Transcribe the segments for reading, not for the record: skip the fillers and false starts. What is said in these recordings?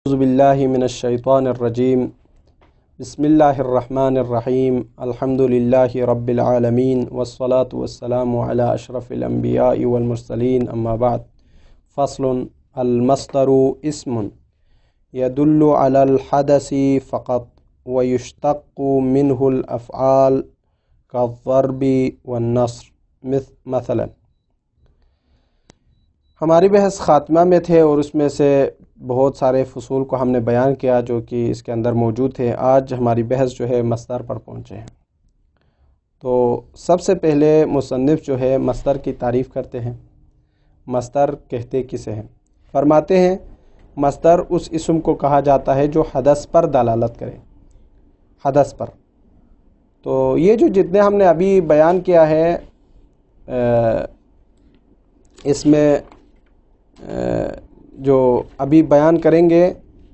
اعوذ باللہ من الشیطان الرجیم بسم اللہ الرحمن الرحیم الحمد للہ رب العالمین والصلاة والسلام علی اشرف الانبیاء والمرسلین اما بعد فصل المصدر اسم يدل على الحدث فقط ويشتق منه الافعال كالضرب والنصر مثلا۔ ہماری بحث خاتمہ میں تھے اور اس میں سے بہت سارے فصول کو ہم نے بیان کیا جو کہ اس کے اندر موجود تھے۔ آج ہماری بحث جو ہے مصدر پر پہنچے ہیں۔ تو سب سے پہلے مصنف جو ہے مصدر کی تعریف کرتے ہیں۔ مصدر کہتے کسے ہیں؟ فرماتے ہیں مصدر اس اسم کو کہا جاتا ہے جو حدث پر دلالت کرے، حدث پر۔ تو یہ جو جتنے ہم نے ابھی بیان کیا ہے اس میں جو ابھی بیان کریں گے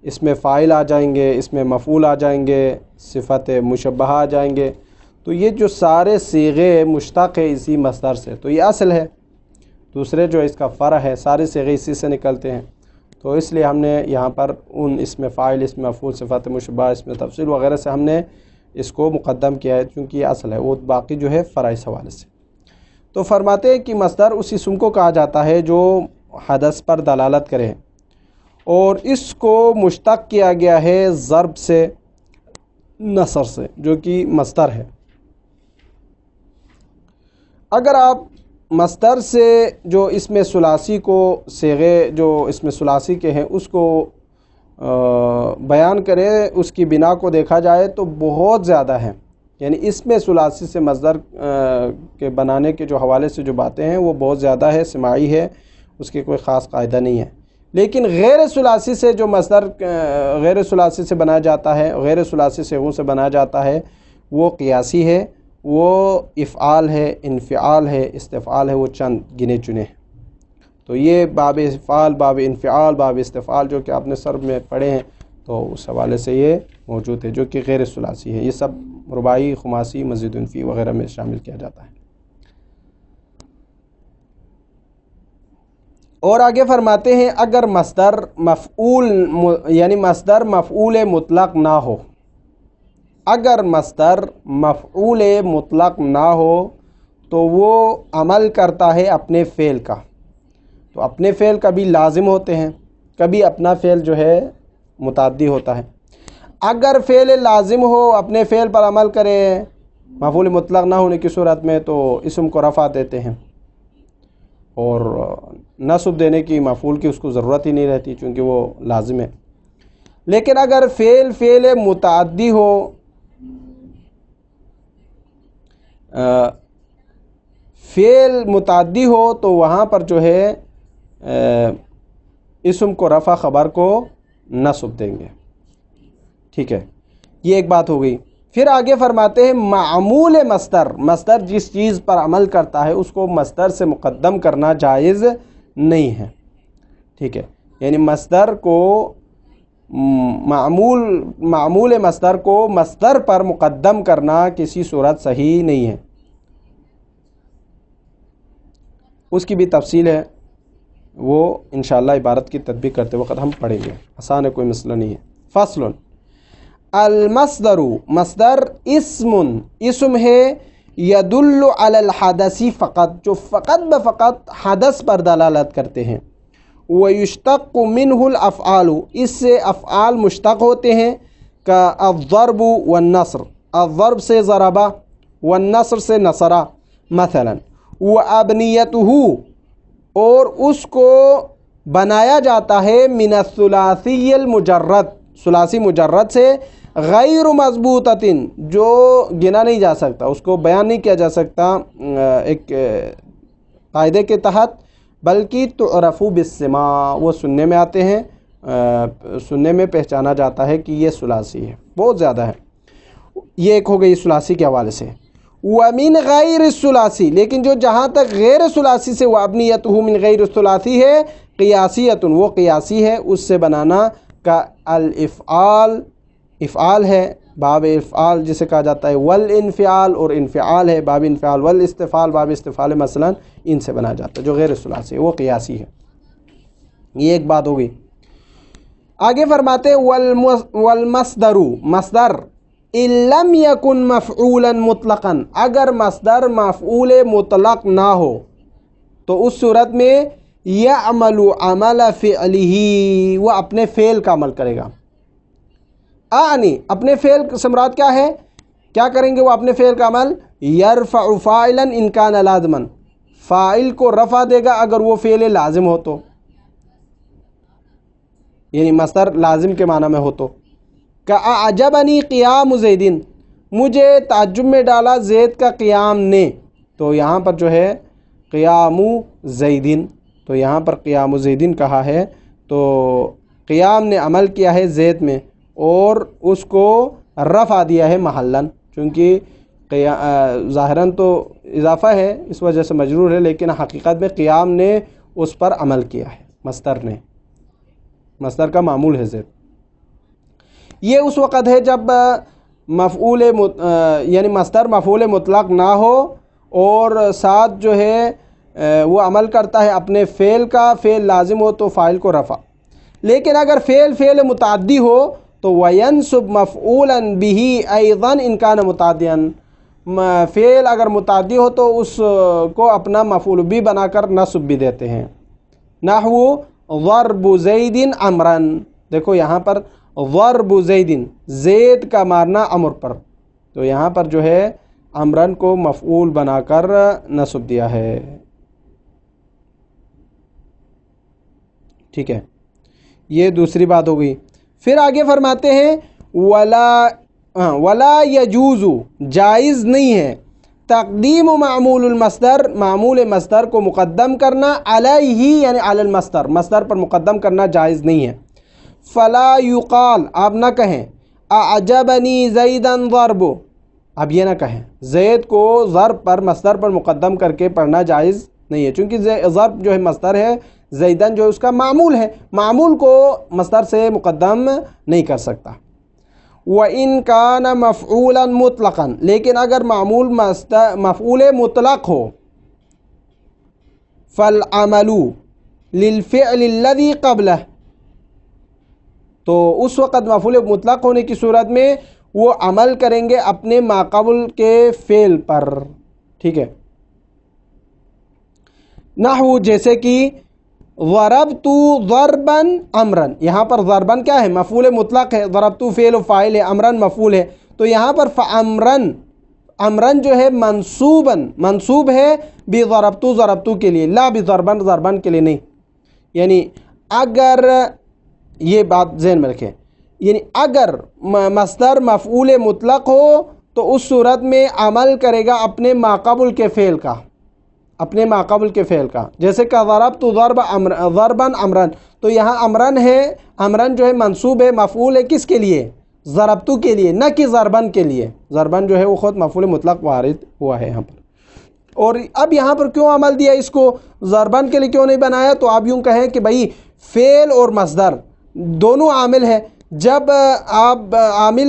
اس میں فاعل آ جائیں گے، اس میں مفعول آ جائیں گے، صفت مشبہہ آ جائیں گے۔ تو یہ جو سارے صیغے مشتق ہے اسی مصدر سے، تو یہ اصل ہے۔ دوسرے جو اس کا فرع ہے، سارے صیغے اسی سے نکلتے ہیں۔ تو اس لیے ہم نے یہاں پر ان اس میں فاعل، اس میں مفعول، صفت مشبہہ، اس میں تفصیل وغیرہ سے ہم نے اس کو مقدم کیا ہے چونکہ یہ اصل ہے، وہ باقی جو ہے فرع اس حوالے سے۔ تو فرماتے ہیں کہ مصدر اس اسم کو کہا جاتا ہے جو حدث پر دلالت کرے، اور اس کو مشتق کیا گیا ہے ضرب سے، نصر سے، جو کہ مصدر ہے۔ اگر آپ مصدر سے جو اسم ثلاثی کو، صیغے جو اسم ثلاثی کے ہیں اس کو بیان کریں، اس کی بنا کو دیکھا جائے تو بہت زیادہ ہے۔ یعنی اسم ثلاثی سے مصدر کے بنانے کے جو حوالے سے جو باتیں ہیں وہ بہت زیادہ ہے، سماعی ہے، اس کی کوئی خاص قاعدہ نہیں ہے۔ لیکن غیر ثلاثی سے جو مصدر غیر ثلاثی سے بنایا جاتا ہے، غیر ثلاثی صیغوں سے بنایا جاتا ہے، وہ قیاسی ہے، وہ افعال ہے، انفعال ہے، استفعال ہے، وہ چند گنے چنے ہیں۔ تو یہ باب افعال، باب انفعال، باب استفعال جو کہ آپ نے سرب میں پڑھے ہیں، تو اس حوالے سے یہ موجود ہے جو کہ غیر ثلاثی ہے۔ یہ سب رباعی، خماسی، مزید انفی وغیرہ میں شامل کیا جاتا ہے۔ اور آگے فرماتے ہیں اگر مصدر مفعول یعنی مصدر مفعول مطلق نہ ہو، اگر مصدر مفعول مطلق نہ ہو تو وہ عمل کرتا ہے اپنے فعل کا۔ تو اپنے فعل کبھی لازم ہوتے ہیں، کبھی اپنا فعل جو ہے متعدی ہوتا ہے۔ اگر فعل لازم ہو، اپنے فعل پر عمل کرے، مفعول مطلق نہ ہونے کی صورت میں، تو اسم کو رفع دیتے ہیں، اور نصب دینے کی، مفعول کی اس کو ضرورت ہی نہیں رہتی چونکہ وہ لازم ہے۔ لیکن اگر فعل متعدی ہو، فعل متعدی ہو تو وہاں پر جو ہے اسم کو رفع، خبر کو نصب دیں گے۔ ٹھیک ہے، یہ ایک بات ہو گئی۔ پھر آگے فرماتے ہیں معمول مصدر، مصدر جس چیز پر عمل کرتا ہے اس کو مصدر سے مقدم کرنا جائز نہیں ہے۔ ٹھیک ہے، یعنی مصدر کو معمول مصدر کو مصدر پر مقدم کرنا کسی صورت صحیح نہیں ہے۔ اس کی بھی تفصیل ہے، وہ انشاءاللہ عبارت کی تطبیق کرتے وقت ہم پڑھیں گے، آسان ہے، کوئی مسئلہ نہیں ہے۔ فصل المصدر، مصدر اسم ہے، یدل علی الحدث فقط، جو فقط بفقط حدث پر دلالت کرتے ہیں۔ ویشتق منہ الافعال، اس سے افعال مشتق ہوتے ہیں، کا الضرب والنصر، الضرب سے ضربہ، والنصر سے نصرہ مثلا۔ وابنیتہ، اور اس کو بنایا جاتا ہے من الثلاثی المجرد، ثلاثی مجرد سے، غیر مضبوطۃ، جو گنا نہیں جا سکتا، اس کو بیان نہیں کیا جا سکتا ایک قاعدے کے تحت، بلکہ تعرف بالسماع، وہ سننے میں آتے ہیں، سننے میں پہچانا جاتا ہے کہ یہ ثلاثی ہے، بہت زیادہ ہے۔ یہ ایک ہو گئی ثلاثی کے حوالے سے۔ ومن غیر الثلاثی، لیکن جو جہاں تک غیر ثلاثی سے وابنیتہ من غیر الثلاثی ہے، قیاسیۃ، وہ قیاسی ہے، اس سے بنانا کا الافعال، افعال ہے، باب افعال جسے کہا جاتا ہے، والانفعال، اور انفعال ہے، باب انفعال، والاستفعال، باب استفعال مثلا، ان سے بنا جاتا ہے جو غیر ثلاثی ہے، وہ قیاسی ہے۔ یہ ایک بات ہو گئی۔ آگے فرماتے ہیں والمصدرو مصدر لم یکن مفعولا مطلقا، اگر مصدر مفعول مطلق نہ ہو تو اس صورت میں یعمل عمل فعلہ، وہ اپنے فعل کا عمل کرے گا۔ اعنی اپنے فعل سے مراد کیا ہے؟ کیا کریں گے وہ اپنے فعل کا عمل؟ یرفع فاعلا ان کان لازما، فاعل کو رفع دے گا اگر وہ فعل لازم ہو تو، یعنی مصدر لازم کے معنی میں ہو تو۔ کاعجبنی قیام زیدن، مجھے تعجب میں ڈالا زید کا قیام نے، تو یہاں پر جو ہے قیام زیدن، تو یہاں پر قیام زیدن کہا ہے تو قیام نے عمل کیا ہے زید میں اور اس کو رفع دیا ہے محلاً، چونکہ ظاہراً تو اضافہ ہے اس وجہ سے مجرور ہے، لیکن حقیقت میں قیام نے اس پر عمل کیا ہے، مصدر نے، مصدر کا معمول ہے زید۔ یہ اس وقت ہے جب یعنی مصدر مفعول مطلق نہ ہو اور ساتھ جو ہے وہ عمل کرتا ہے اپنے فعل کا، فعل لازم ہو تو فاعل کو رفع۔ لیکن اگر فعل متعدی ہو تو وَيَنْصُبْ مَفْعُولًا بِهِ أَيْضًا إِنْ كَانَ مُتَعَدِّيًا، فعل اگر متعدی ہو تو اس کو اپنا مفعول بھی بنا کر نصب بھی دیتے ہیں۔ نحو ضرب زید عمرا، دیکھو یہاں پر ضرب زید، زید کا مارنا امر پر، تو یہاں پر جو ہے عمرن کو مفعول بنا کر نصب دیا ہے۔ ٹھیک ہے، یہ دوسری بات ہو گئی۔ پھر آگے فرماتے ہیں ولا یجوز، جائز نہیں ہے تقدیم معمول المصدر، معمول مصدر کو مقدم کرنا علیہ یعنی علی المصدر، مصدر پر مقدم کرنا جائز نہیں ہے۔ فلا یقال، آپ نہ کہیں اعجبنی زیدا ضرب، اب یہ نہ کہیں زید کو ضرب پر مصدر پر مقدم کر کے پڑھنا جائز نہیں ہے، چونکہ ضرب جو ہے مصدر ہے، زیدن جو اس کا معمول ہے، معمول کو مصدر سے مقدم نہیں کر سکتا۔ وَإِن كَانَ مَفْعُولًا مُطْلَقًا، لیکن اگر معمول مفعول مطلق ہو، فَالْعَمَلُ لِلْفِعْلِ الَّذِي قَبْلَهُ، تو اس وقت مفعول مطلق ہونے کی صورت میں وہ عمل کریں گے اپنے ماقبل کے فعل پر۔ ٹھیک ہے، نحو جیسے کہ ضربت ضربا امرا، یہاں پر ضربا کیا ہے؟ مفعول مطلق ہے، ضربت فعل و فاعل ہے، امرا مفعول ہے، تو یہاں پر فامرن، امرن جو ہے منصوب ہے ضربت کے لیے، لا ضربا کے لیے نہیں۔ یعنی اگر، یہ بات ذہن میں رکھیں، یعنی اگر مصدر مفعول مطلق ہو تو اس صورت میں عمل کرے گا اپنے ماقبل کے فعل کا، اپنے ماقبل کے فعل کا، جیسے کہ ضربت ضربا امرن، تو یہاں امرن ہے، امرن جو ہے منصوب ہے، مفعول ہے کس کے لیے؟ ضربتو کے لیے، نہ کہ ضربن کے لیے، ضربن جو ہے وہ خود مفعول مطلق وارد ہوا ہے یہاں پر۔ اور اب یہاں پر کیوں عمل دیا اس کو، ضربن کے لیے کیوں نہیں بنایا؟ تو آپ یوں کہیں کہ بھائی فعل اور مصدر دونوں عامل ہے، جب آپ عامل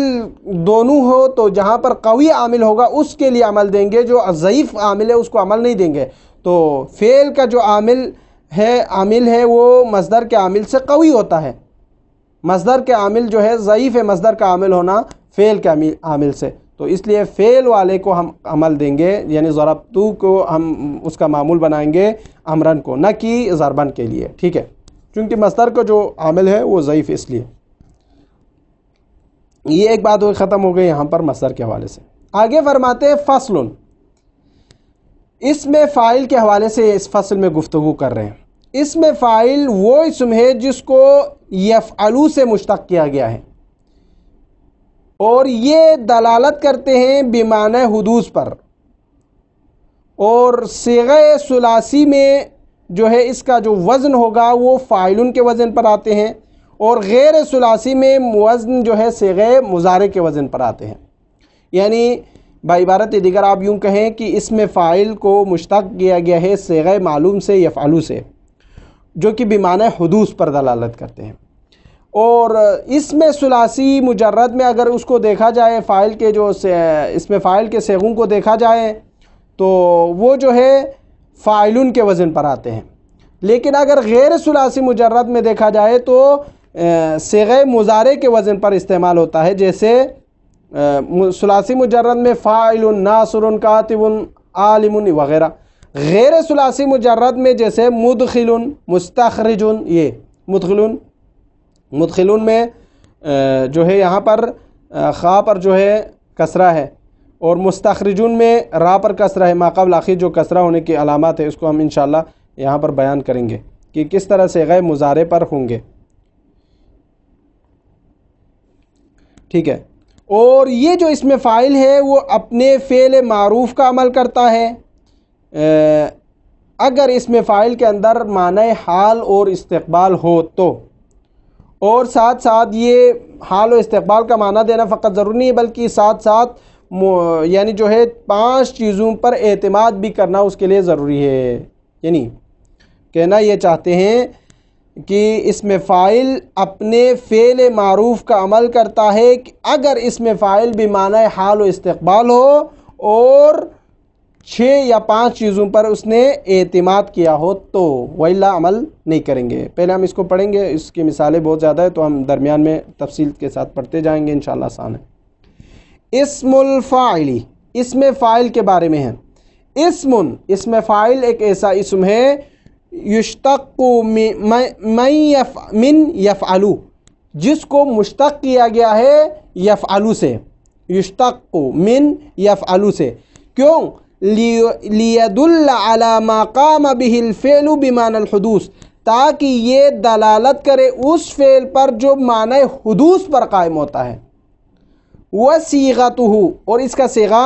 دونوں ہو تو جہاں پر قوی عامل ہوگا اس کے لیے عمل دیں گے، جو ضعیف عامل ہے اس کو عمل نہیں دیں گے۔ تو فعل کا جو عامل ہے وہ مصدر کے عامل سے قوی ہوتا ہے، مصدر کے عامل جو ہے ضعیف ہے، مصدر کا عامل ہونا فعل کے عامل سے، تو اس لیے فعل والے کو ہم عمل دیں گے، یعنی ضربتو کو ہم اس کا معمول بنائیں گے امرن کو، نہ کہ ضربن کے لیے۔ ٹھیک ہے، کیونکہ مصدر کا جو عامل ہے وہ ضعیف، اس لیے یہ ایک بات ختم ہو گئی یہاں پر مصدر کے حوالے سے۔ آگے فرماتے ہیں فصل، اسم فاعل کے حوالے سے اس فصل میں گفتگو کر رہے ہیں۔ اسم فاعل وہ اسم ہے جس کو یفعلو سے مشتق کیا گیا ہے، اور یہ دلالت کرتے ہیں بمعنی حدوث پر، اور صیغہ ثلاثی میں جو ہے اس کا جو وزن ہوگا وہ فاعلن کے وزن پر آتے ہیں، اور غیر ثلاثی میں وزن جو ہے صیغہ مضارع کے وزن پر آتے ہیں۔ یعنی بعبارت دیگر آپ یوں کہیں کہ اسم فاعل کو مشتق کیا گیا ہے صیغہ معلوم سے، یفعلو سے، جو کہ بمعنی حدوث پر دلالت کرتے ہیں۔ اور اسم ثلاثی مجرد میں اگر اس کو دیکھا جائے، فاعل کے جو اسم فاعل کے صیغوں کو دیکھا جائے تو وہ جو ہے فاعلن کے وزن پر آتے ہیں، لیکن اگر غیر ثلاثی مجرد میں دیکھا جائے تو صیغہ مضارع کے وزن پر استعمال ہوتا ہے، جیسے ثلاثی مجرد میں فاعل، ناصر، کاتب، عالم وغیرہ۔ غیر ثلاثی مجرد میں جیسے مدخل، مستخرج، یہ مدخلون میں جو ہے یہاں پر خا پر جو ہے کسرہ ہے، اور مستخرجون میں را پر کسرہ ہے۔ ما قبل آخر جو کسرہ ہونے کی علامات ہے اس کو ہم انشاءاللہ یہاں پر بیان کریں گے کہ کس طرح سے غیر مضارع پر ہوں گے، ٹھیک ہے۔ اور یہ جو اسم فاعل ہے وہ اپنے فعل معروف کا عمل کرتا ہے اگر اسم فاعل کے اندر معنی حال اور استقبال ہو تو، اور ساتھ ساتھ یہ حال و استقبال کا معنی دینا فقط ضروری نہیں ہے بلکہ ساتھ ساتھ یعنی جو ہے 5 چیزوں پر اعتماد بھی کرنا اس کے لیے ضروری ہے۔ یعنی کہنا یہ چاہتے ہیں کہ اسم فاعل اپنے فعل معروف کا عمل کرتا ہے کہ اگر اسم فاعل بھی معنی حال و استقبال ہو اور 6 یا 5 چیزوں پر اس نے اعتماد کیا ہو تو، وإلا عمل نہیں کریں گے۔ پہلے ہم اس کو پڑھیں گے، اس کی مثالیں بہت زیادہ ہے تو ہم درمیان میں تفصیل کے ساتھ پڑھتے جائیں گے انشاءاللہ، آسان ہے۔ اسم الفاعل، اسم فاعل کے بارے میں ہے۔ اسم فاعل ایک ایسا اسم ہے یشتق من یفعلو، جس کو مشتق کیا گیا ہے یفعلو سے، یشتق من یفعلو سے۔ کیوں؟ لیدل علی ما قام به الفعل بمعنی الحدوث، تاکہ یہ دلالت کرے اس فعل پر جو معنی حدوث پر قائم ہوتا ہے۔ وصیغتہ، اور اس کا صیغہ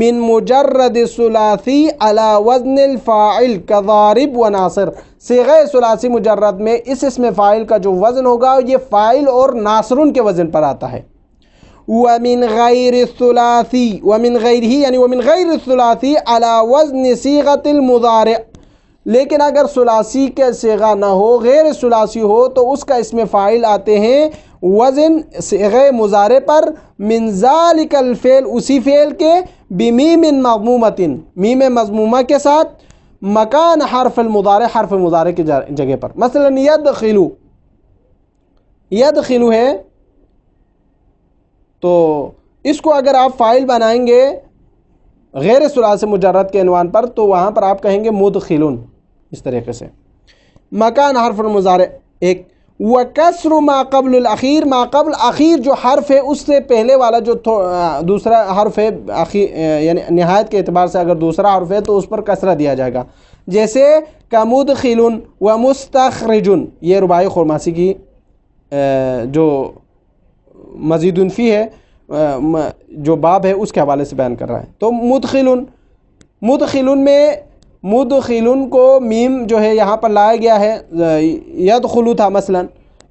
من مجرد ثلاثی علی وزن الفاعل کضارب و ناصر، صیغہ ثلاثی مجرد میں اس اسم فاعل کا جو وزن ہوگا یہ فاعل اور ناصرن کے وزن پر آتا ہے۔ ومن غیر الثلاثی، ومن غیرہ یعنی ومن غیر الثلاثی علی وزن صیغۃ المضارع، لیکن اگر ثلاثی کے صیغہ نہ ہو، غیر ثلاثی ہو تو اس کا اسم فاعل آتے ہیں وزن صیغہ مضارع پر، من ذالک الفعل، اسی فعل کے، بمیم مضمومۃ، میم مضمومہ کے ساتھ، مکان حرف المضارع، حرف مضارع کی جگہ پر۔ مثلا یدخلو، یدخلو ہے تو اس کو اگر آپ فاعل بنائیں گے غیر ثلاثی مجرد کے عنوان پر تو وہاں پر آپ کہیں گے مدخلون، اس طریقے سے۔ مکان حرف المضارع ایک، وکسر ما قبل الاخیر، ما قبل اخیر جو حرف ہے اس سے پہلے والا جو دوسرا حرف ہے یعنی نہایت کے اعتبار سے اگر دوسرا حرف ہے تو اس پر کسرہ دیا جائے گا، جیسے کمدخلن و مستخرجن، یہ رباعی خرماسی کی جو مزید فی ہے جو باب ہے اس کے حوالے سے بیان کر رہا ہے۔ تو مدخلن، مدخلن میں مدخلن کو میم جو ہے یہاں پر لایا گیا ہے، یدخلو تھا مثلا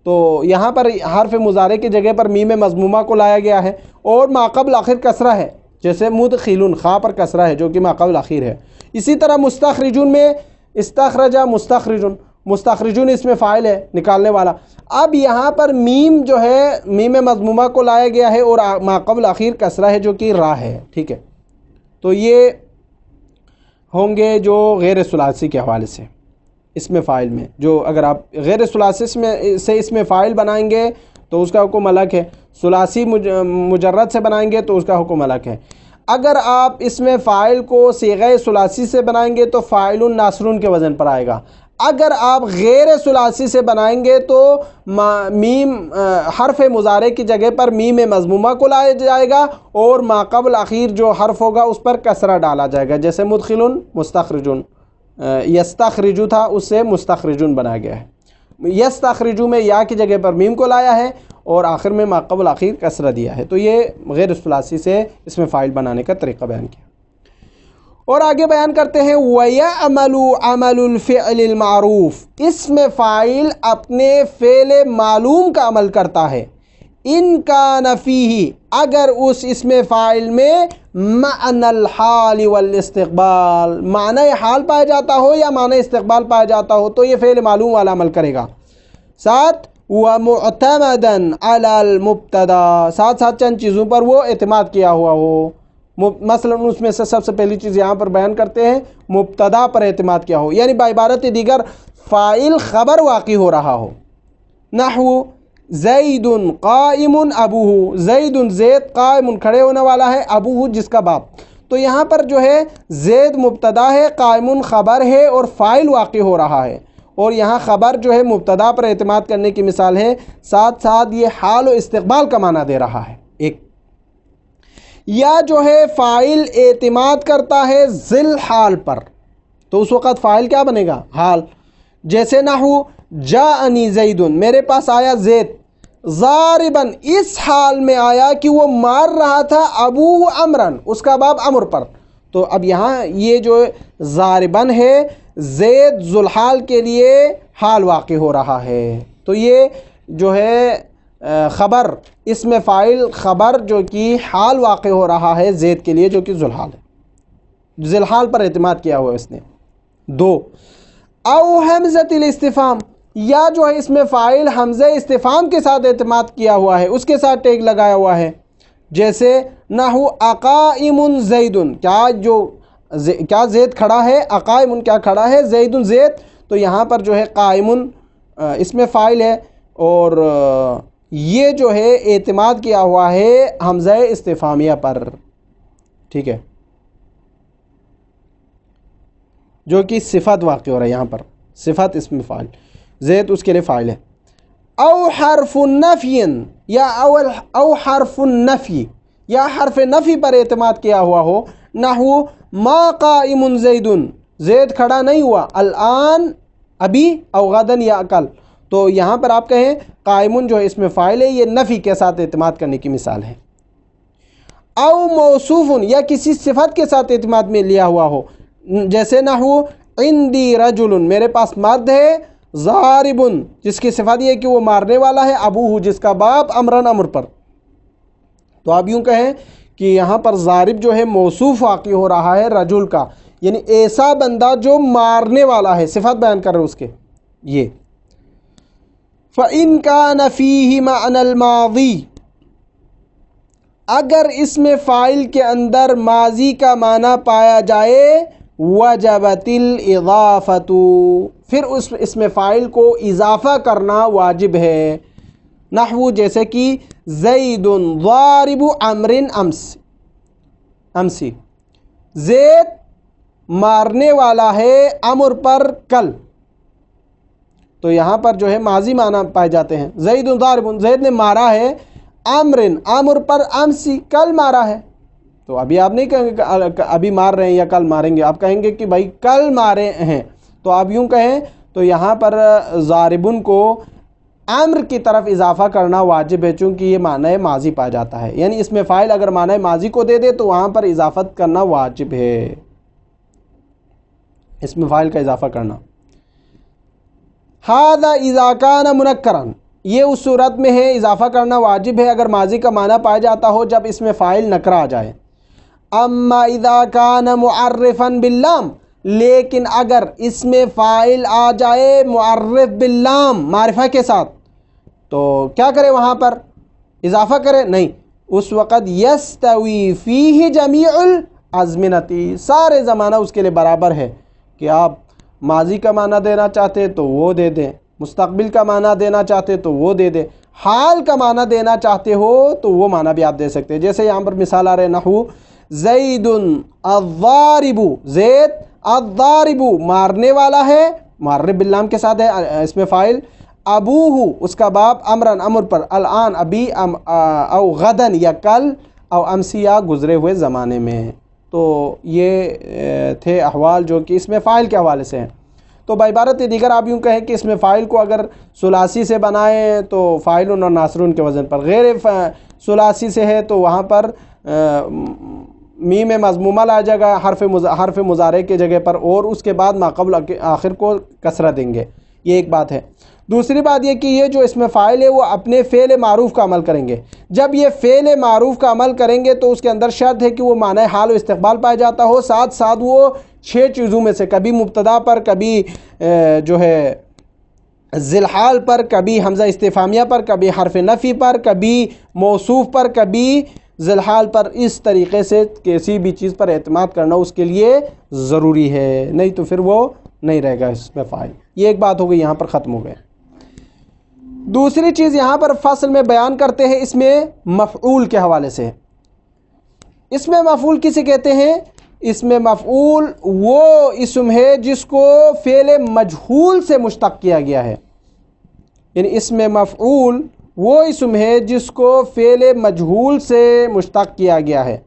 تو یہاں پر حرف مضارع کی جگہ پر میم مضمومہ کو لایا گیا ہے، اور ما قبل آخر کسرہ ہے، جیسے مدخلن خا پر کسرہ ہے جو کہ ما قبل آخر ہے۔ اسی طرح مستخرجون میں استخرجہ مستخرجن، مستخرجون اس میں فاعل ہے نکالنے والا۔ اب یہاں پر میم جو ہے میم مضمومہ کو لایا گیا ہے اور ما قبل آخر کسرہ ہے جو کہ را ہے، ٹھیک ہے۔ تو یہ ہوں گے جو غیر ثلاثی کے حوالے سے اسم فاعل میں، جو اگر آپ غیر ثلاثی سے اسم فاعل بنائیں گے تو اس کا حکم الگ ہے، ثلاثی مجرد سے بنائیں گے تو اس کا حکم الگ ہے۔ اگر آپ اسم فاعل کو صیغہ ثلاثی سے بنائیں گے تو فاعل ناصرون کے وزن پر آئے گا، اگر آپ غیر ثلاثی سے بنائیں گے تو میم حرف مضارع کی جگہ پر میم مضمومہ کو لایا جائے گا اور ما قبل اخیر جو حرف ہوگا اس پر کسرہ ڈالا جائے گا، جیسے مدخلن مستخرجن، یستخرجو تھا اس سے مستخرجن بنا گیا ہے۔ یستخرجو میں یا کی جگہ پر میم کو لایا ہے اور آخر میں ما قبل اخیر کسرہ دیا ہے، تو یہ غیر ثلاثی سے اسم فاعل بنانے کا طریقہ بیان کیا۔ اور آگے بیان کرتے ہیں وَيَعْمَلُ عَمَلُ الْفِعْلِ الْمَعْرُوفِ، اسم فاعل اپنے فعل معلوم کا عمل کرتا ہے، ان کان فیہ، اگر اس اسم فاعل میں معنی الحال والاستقبال، معنی حال پایا جاتا ہو یا معنی استقبال پایا جاتا ہو تو یہ فعل معلوم والا عمل کرے گا۔ ساتھ وَمُعْتَمَدًا عَلَى الْمُبْتَدَى، ساتھ ساتھ چند چیزوں پر وہ اعتماد کیا ہوا ہو، مثلا اس میں سے سب سے پہلی چیز یہاں پر بیان کرتے ہیں مبتدا پر اعتماد کیا ہو، یعنی بعبارت دیگر فاعل خبر واقع ہو رہا ہو۔ نحو زیدن قائم ابوہ، زیدن زید قائم کھڑے ہونے والا ہے، ابوہ جس کا باپ۔ تو یہاں پر جو ہے زید مبتدا ہے، قائم خبر ہے اور فاعل واقع ہو رہا ہے، اور یہاں خبر جو ہے مبتدا پر اعتماد کرنے کی مثال ہے، ساتھ ساتھ یہ حال و استقبال کا معنی دے رہا ہے۔ ایک یا جو ہے فاعل اعتماد کرتا ہے ذل حال پر، تو اس وقت فاعل کیا بنے گا؟ حال۔ جیسے نحو جاءنی زیدن، میرے پاس آیا زید، ضارباً اس حال میں آیا کہ وہ مار رہا تھا ابوہ عمرن، اس کا باپ عمر پر۔ تو اب یہاں یہ جو ضارباً ہے زید ذوالحال کے لیے حال واقع ہو رہا ہے، تو یہ جو ہے خبر، اس میں فاعل خبر جو کہ حال واقع ہو رہا ہے زید کے لیے جو کہ ذوالحال ہے، ذوالحال پر اعتماد کیا ہوا ہے اس نے۔ دو، او حمزۃ الاستفہام، یا جو ہے اس میں فاعل حمزہ استفہام کے ساتھ اعتماد کیا ہوا ہے، اس کے ساتھ ٹیگ لگایا ہوا ہے۔ جیسے نحو اقائم زیدن، کیا زید کھڑا ہے؟ اقائم کیا کھڑا ہے؟ زیدن زید، تو یہاں پر جو ہے قائم اس میں فاعل ہے، اور یہ جو ہے اعتماد کیا ہوا ہے حمزہ استفہامیہ پر، ٹھیک ہے، جو کہ صفت واقع ہو رہا ہے یہاں پر، صفت اس میں فاعل، زید اس کے لیے فاعل ہے۔ او حرف النفی، یا او حرف النفی، یا حرف نفی پر اعتماد کیا ہوا ہو، نحو ما قائم زیدن، زید کھڑا نہیں ہوا، الآن ابھی، او غدن یا کل، تو یہاں پر آپ کہیں قائم جو ہے اس میں فاعل ہے، یہ نفی کے ساتھ اعتماد کرنے کی مثال ہے۔ او موصوف، یا کسی صفت کے ساتھ اعتماد میں لیا ہوا ہو، جیسے نحو عندی رجل، میرے پاس مرد ہے، ضارب جس کی صفت یہ ہے کہ وہ مارنے والا ہے، ابوہ جس کا باپ، عمرن عمر پر۔ تو آپ یوں کہیں کہ یہاں پر ضارب جو ہے موصوف واقع ہو رہا ہے رجل کا، یعنی ایسا بندہ جو مارنے والا ہے، صفت بیان کر رہے اس کے یہ۔ فَإِن كَانَ فِيهِ مَعْنَى الْمَاضِي، اگر اس میں فاعل کے اندر ماضی کا معنی پایا جائے، وجبت الاضافۃ، پھر اس میں فاعل کو اضافہ کرنا واجب ہے۔ نحو جیسے کہ زید ضارب عمر امسی، زید مارنے والا ہے عمر پر کل، تو یہاں پر جو ہے ماضی معنی پائے جاتے ہیں۔ زید ضارب، زید نے مارا ہے، عمر پر امسی، کل مارا ہے، تو ابھی آپ نہیں کہیں گے کہ ابھی مار رہے ہیں یا کل ماریں گے، آپ کہیں گے کہ بھائی کل مارے ہیں، تو آپ یوں کہیں تو یہاں پر ضاربن کو امر کی طرف اضافہ کرنا واجب ہے، چونکہ یہ معنی ماضی پایا جاتا ہے، یعنی اس میں فاعل اگر معنی ماضی کو دے دے تو وہاں پر اضافت کرنا واجب ہے، اس میں فاعل کا اضافہ کرنا۔ ھذا اذا کان منکرا، یہ اس صورت میں ہے اضافہ کرنا واجب ہے اگر ماضی کا معنی پایا جاتا ہو جب اس میں فاعل نکرہ آ جائے۔ اما اذا کان معرفا باللام، لیکن اگر اس میں فاعل آ جائے معرف باللام، معرفہ کے ساتھ، تو کیا کرے وہاں پر؟ اضافہ کرے؟ نہیں، اس وقت یستوی فیہ جمیع الازمنتی، سارے زمانہ اس کے لیے برابر ہے، کہ آپ ماضی کا معنی دینا چاہتے تو وہ دے دیں، مستقبل کا معنی دینا چاہتے تو وہ دے دیں، حال کا معنی دینا چاہتے ہو تو وہ معنی بھی آپ دے سکتے ہیں۔ جیسے یہاں پر مثال آ رہے نحو زید الضارب، زید الضارب مارنے والا ہے، معرف باللام کے ساتھ ہے اس میں فاعل، ابوہ اس کا باپ، عمرن عمر پر، الآن ابھی، او غدن یا کل، او امسی یا گزرے ہوئے زمانے میں۔ تو یہ تھے احوال جو کہ اس میں فاعل کے حوالے سے ہیں۔ تو بعبارت دیگر آپ یوں کہیں کہ اس میں فاعل کو اگر ثلاثی سے بنائیں تو فاعل اور ناصرون کے وزن پر، غیر ثلاثی سے ہے تو وہاں پر میم مضمومہ لا جائے گا حرف مضارع کے جگہ پر، اور اس کے بعد ما قبل آخر کو کسرہ دیں گے، یہ ایک بات ہے۔ دوسری بات یہ کہ یہ جو اس میں فاعل ہے وہ اپنے فعل معروف کا عمل کریں گے، جب یہ فعل معروف کا عمل کریں گے تو اس کے اندر شرط ہے کہ وہ معنی حال و استقبال پایا جاتا ہو، ساتھ ساتھ وہ 6 چیزوں میں سے کبھی مبتدا پر، کبھی جو ہے ذل حال پر، کبھی حمزہ استفہامیہ پر، کبھی حرف نفی پر، کبھی موصوف پر، کبھی ذل حال پر، اس طریقے سے کسی بھی چیز پر اعتماد کرنا اس کے لیے ضروری ہے، نہیں تو پھر وہ نہیں رہے گا اس میں فاعل۔ یہ ایک بات ہو گئی، یہاں پر ختم ہو گئے۔ دوسری چیز یہاں پر فصل میں بیان کرتے ہیں اس میں مفعول کے حوالے سے. اس میں مفعول کسے کہتے ہیں؟ اس میں مفعول وہ اسم ہے جس کو فعل مجہول سے مشتق کیا گیا ہے. یعنی اس میں مفعول وہ اسم ہے جس کو فعل مجہول سے مشتق کیا گیا ہے.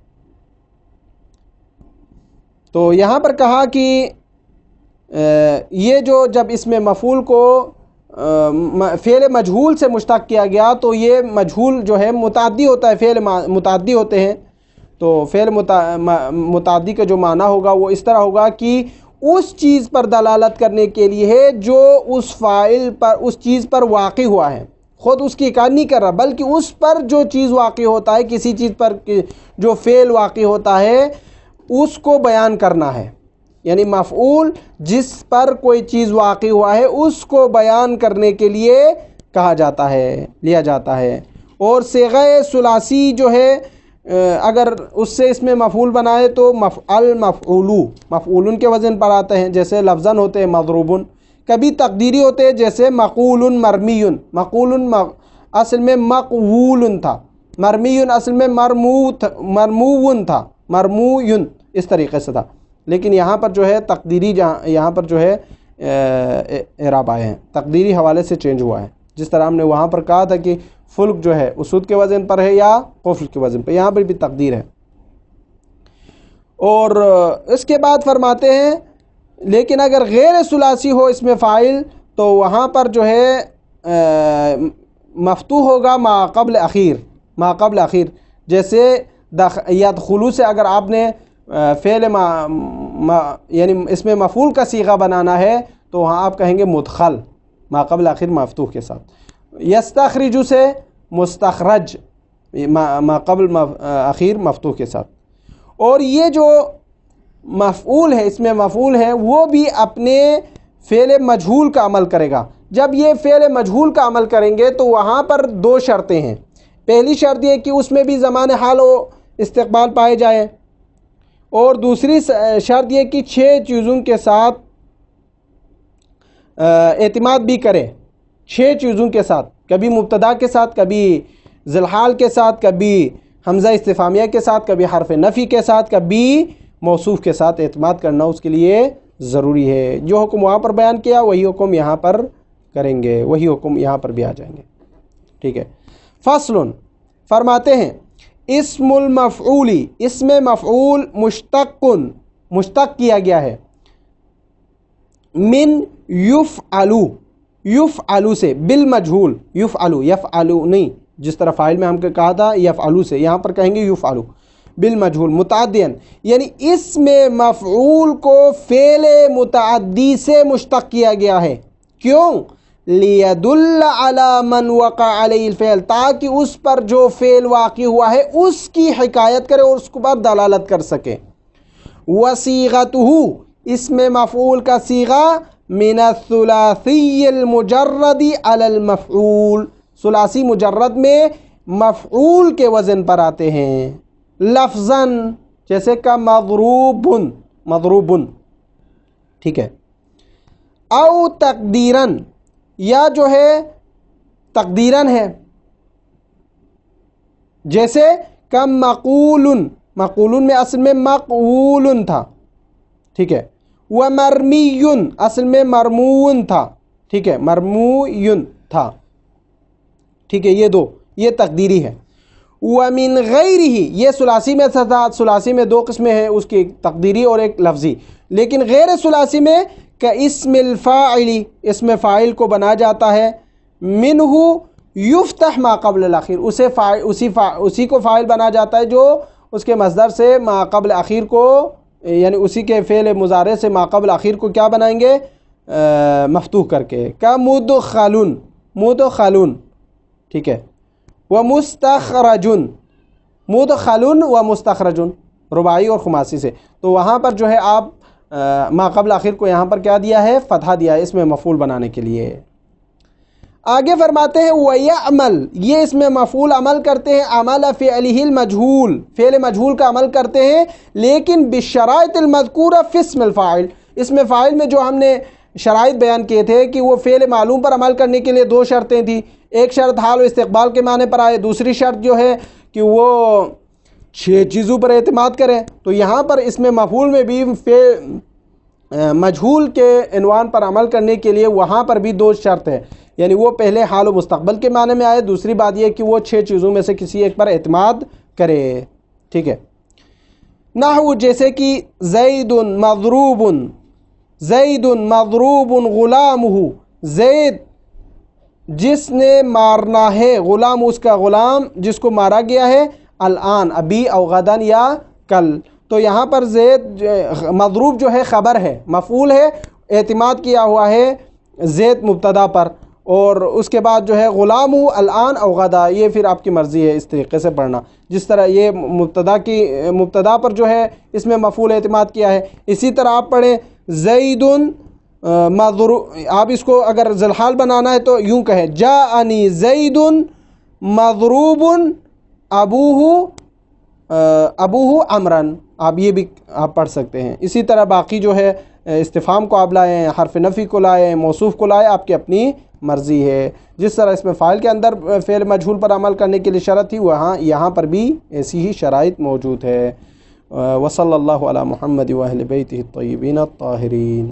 تو یہاں پر کہا کہ یہ جو جب اس میں مفعول کو فعل مجہول سے مشتق کیا گیا تو یہ مجہول جو ہے متعدی ہوتا ہے، فعل متعدی ہوتے ہیں. تو فعل متعدی کا جو معنی ہوگا وہ اس طرح ہوگا کہ اس چیز پر دلالت کرنے کے لیے ہے جو اس فاعل پر، اس چیز پر واقع ہوا ہے. خود اس کی اکاد نہیں کر رہا بلکہ اس پر جو چیز واقع ہوتا ہے، کسی چیز پر جو فعل واقع ہوتا ہے اس کو بیان کرنا ہے. یعنی مفعول جس پر کوئی چیز واقع ہوا ہے اس کو بیان کرنے کے لیے کہا جاتا ہے، لیا جاتا ہے. اور صیغہ ثلاثی جو ہے اگر اس سے اس میں مفعول بنائے تو مفعل مفعولو، مفعولن کے وزن پر آتے ہیں، جیسے لفظاً ہوتے ہیں مضروبن. کبھی تقدیری ہوتے ہیں جیسے مقول مرمیون. مقول اصل میں مقول تھا، مرمیون اصل میں مرمون تھا، مرموین اس طریقے سے تھا. لیکن یہاں پر جو ہے تقدیری، یہاں پر جو ہے اعراب آئے ہیں، تقدیری حوالے سے چینج ہوا ہے. جس طرح ہم نے وہاں پر کہا تھا کہ فلک جو ہے اسود کے وزن پر ہے یا قفل کے وزن پر، یہاں پر بھی تقدیر ہے. اور اس کے بعد فرماتے ہیں لیکن اگر غیر ثلاثی ہو اس میں فاعل تو وہاں پر جو ہے مفتوح ہوگا ما قبل اخیر، ما قبل اخیر. جیسے یدخلو سے اگر آپ نے فعل یعنی اس میں مفعول کا صیغہ بنانا ہے تو وہاں آپ کہیں گے مدخل، ما قبل اخیر مفتوح کے ساتھ. یستخرجو سے مستخرج، ما قبل اخیر مفتوح کے ساتھ. اور یہ جو مفعول ہے، اس میں مفعول ہے وہ بھی اپنے فعل مجہول کا عمل کرے گا. جب یہ فعل مجہول کا عمل کریں گے تو وہاں پر دو شرطیں ہیں. پہلی شرط یہ کہ اس میں بھی زمان حال و استقبال پائے جائے، اور دوسری شرط یہ کہ 6 چیزوں کے ساتھ اعتماد بھی کرے. 6 چیزوں کے ساتھ، کبھی مبتدا کے ساتھ، کبھی ذی الحال کے ساتھ، کبھی حمزہ استفہامیہ کے ساتھ، کبھی حرف نفی کے ساتھ، کبھی موصوف کے ساتھ اعتماد کرنا اس کے لیے ضروری ہے. جو حکم وہاں پر بیان کیا وہی حکم یہاں پر کریں گے، وہی حکم یہاں پر بھی آ جائیں گے. ٹھیک ہے. فصل فرماتے ہیں اسم المفعولی، اسم مفعول مشتق کیا گیا ہے من یفعلو، یفعلو سے، بالمجہول. یفعلو، یفعلو نہیں، جس طرح فاعل میں ہم نے کہا تھا یفعلو سے، یہاں پر کہیں گے یفعلو بالمجہول متعدین. یعنی اس میں مفعول کو فعل متعدی سے مشتق کیا گیا ہے. کیوں؟ لیدل علی من وقع علیہ الفعل، تاکہ اس پر جو فعل واقع ہوا ہے اس کی حکایت کرے اور اس کے بعد دلالت کر سکے. وصیغتہ، اس میں مفعول کا صیغہ من الثلاثی المجرد علی المفعول، ثلاثی مجرد میں مفعول کے وزن پر آتے ہیں. لفظاً جیسے کہ مضروبن، مضروبن. ٹھیک ہے. او تقدیراً، یا جو ہے تقدیراً ہے، جیسے کہ مقولن، مقولن میں اصل میں مقولن تھا. ٹھیک ہے. ومرمیون، اصل میں مرمون تھا. ٹھیک ہے، مرموین تھا. ٹھیک ہے. یہ دو، یہ تقدیری ہے. ومن غیرہ، یہ ثلاثی میں تھا. ثلاثی میں 2 قسمیں ہیں، اس کی تقدیری اور ایک لفظی. لیکن غیر ثلاثی میں کہ اسم الفاعلی، اسم فاعل کو بنا جاتا ہے. منہ یفتح ما قبل الاخیر، اسی کو فاعل بنا جاتا ہے جو اس کے مصدر سے ما قبل اخیر کو، یعنی اسی کے فعل مضارع سے ما قبل اخیر کو کیا بنائیں گے؟ مفتوح کر کے. کا مدخلن، مدخلن. ٹھیک ہے. ومستخرجن، مدخلن و مستخرجن، رباعی اور خماسی سے. تو وہاں پر جو ہے آپ ما قبل آخر کو یہاں پر کیا دیا ہے؟ فتحہ دیا ہے، اس میں مفعول بنانے کے لیے. آگے فرماتے ہیں وَيَعْمَلْ، یہ اس میں مفعول عمل کرتے ہیں. عمل فعلہ المجہول، فعل مجہول کا عمل کرتے ہیں، لیکن بالشرائط المذکورہ فی اسم الفاعل. اس میں فاعل میں جو ہم نے شرائط بیان کیے تھے کہ وہ فعل معلوم پر عمل کرنے کے لیے 2 شرطیں تھیں. ایک شرط حال و استقبال کے معنی پر آئے، دوسری شرط جو ہے کہ وہ 6 چیزوں پر اعتماد کریں، تو یہاں پر اس میں مفعول میں بھی مجہول کے عنوان پر عمل کرنے کے لیے وہاں پر بھی 2 شرط ہے، یعنی وہ پہلے حال و مستقبل کے معنی میں آئے، دوسری بات یہ کہ وہ 6 چیزوں میں سے کسی ایک پر اعتماد کرے. ٹھیک ہے. نحو جیسے کہ زید مضروب غلامہ، زید جس نے مارنا ہے، غلام اس کا غلام جس کو مارا گیا ہے، الآن ابھی، او غدن یا کل. تو یہاں پر زید مضروب جو ہے خبر ہے، مفعول ہے، اعتماد کیا ہوا ہے زید مبتدا پر، اور اس کے بعد جو ہے غلام الآن او غدا، یہ پھر آپ کی مرضی ہے اس طریقے سے پڑھنا، جس طرح یہ مبتدا پر جو ہے اس میں مفعول اعتماد کیا ہے. اسی طرح آپ پڑھیں زید مضروب، آپ اس کو اگر ذوالحال بنانا ہے تو یوں کہیں جاءنی زید مضروب ابوہ عمرن، آپ یہ بھی آپ پڑھ سکتے ہیں. اسی طرح باقی جو ہے استفہام کو آپ لائیں، حرف نفی کو لائیں، موصوف کو لائیں، آپ کی اپنی مرضی ہے. جس طرح اس میں فاعل کے اندر فعل مجہول پر عمل کرنے کے لیے شرط تھی، یہاں پر بھی ایسی ہی شرائط موجود ہے. وصلی اللہ علی محمد و اہل بیتہ الطیبین الطاہرین.